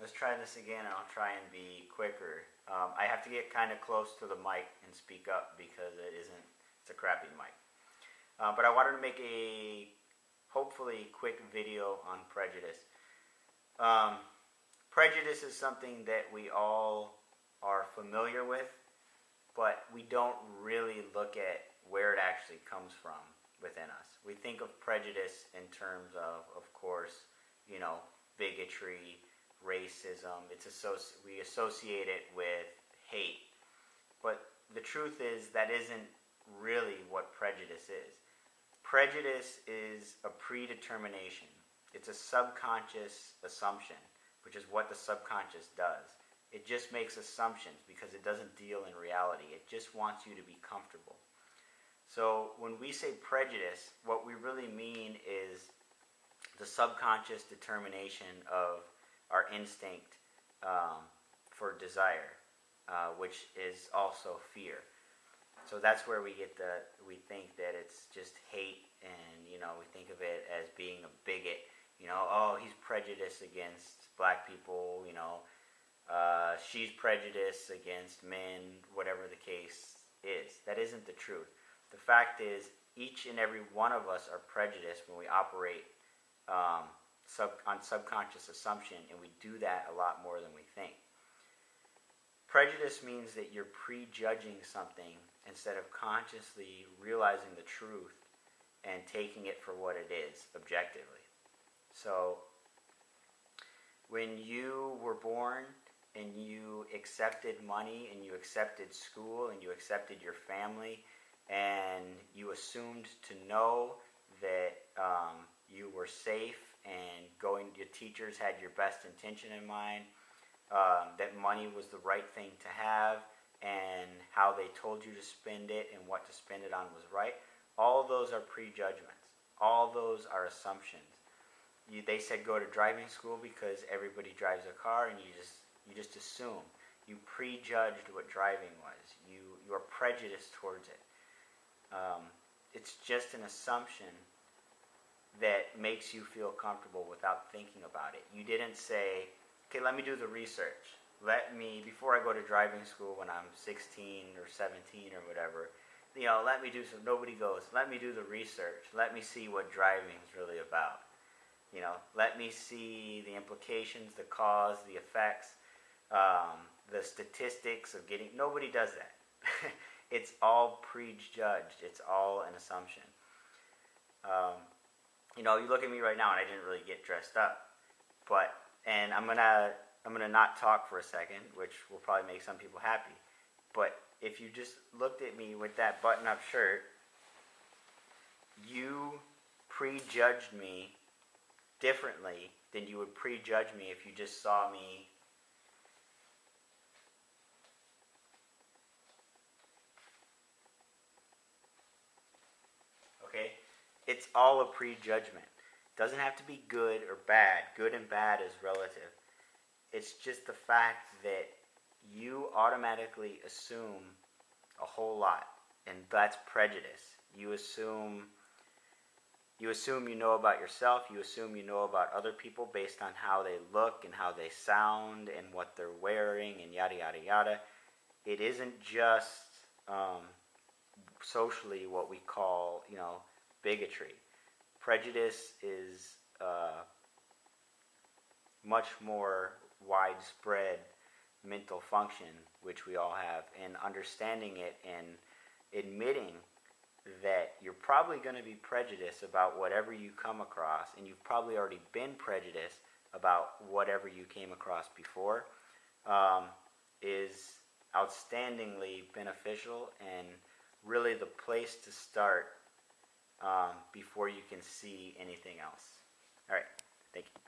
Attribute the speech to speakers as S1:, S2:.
S1: Let's try this again, and I'll try and be quicker. I have to get kind of close to the mic and speak up because it's a crappy mic. But I wanted to make a hopefully quick video on prejudice. Prejudice is something that we all are familiar with, but we don't really look at where it actually comes from within us. We think of prejudice in terms of course, bigotry, racism. We associate it with hate. But the truth is that isn't really what prejudice is. Prejudice is a predetermination. It's a subconscious assumption, which is what the subconscious does. It just makes assumptions because it doesn't deal in reality. It just wants you to be comfortable. So when we say prejudice, what we really mean is the subconscious determination of our instinct for desire, which is also fear. So that's where we think that it's just hate, and we think of it as being a bigot. Oh, he's prejudiced against black people. She's prejudiced against men. Whatever the case is, that isn't the truth. The fact is, each and every one of us are prejudiced when we operate on subconscious assumption, and we do that a lot more than we think. Prejudice means that you're prejudging something instead of consciously realizing the truth and taking it for what it is, objectively. So, when you were born and you accepted money and you accepted school and you accepted your family and you assumed to know that you were safe and your teachers had your best intention in mind, that money was the right thing to have, and how they told you to spend it and what to spend it on was right. All of those are prejudgments. All those are assumptions. They said go to driving school because everybody drives a car, and you just assume. You prejudged what driving was. You are prejudiced towards it. It's just an assumption that makes you feel comfortable without thinking about it. You didn't say, okay, let me do the research. Before I go to driving school when I'm 16 or 17 or whatever, let me do some, nobody goes, let me do the research. Let me see what driving is really about. Let me see the implications, the cause, the effects, the statistics of getting, nobody does that. It's all prejudged. It's all an assumption. You look at me right now, and I didn't really get dressed up, and I'm gonna not talk for a second, which will probably make some people happy. But if you just looked at me with that button-up shirt, you prejudged me differently than you would prejudge me if you just saw me okay? It's all a prejudgment. It doesn't have to be good or bad. Good and bad is relative. It's just the fact that you automatically assume a whole lot, and that's prejudice. You assume you know about yourself. You assume you know about other people based on how they look and how they sound and what they're wearing and yada yada yada. It isn't just socially what we call bigotry. Prejudice is much more widespread mental function, which we all have, and understanding it and admitting that you're probably going to be prejudiced about whatever you come across, and you've probably already been prejudiced about whatever you came across before, is outstandingly beneficial and really the place to start before you can see anything else. All right, thank you.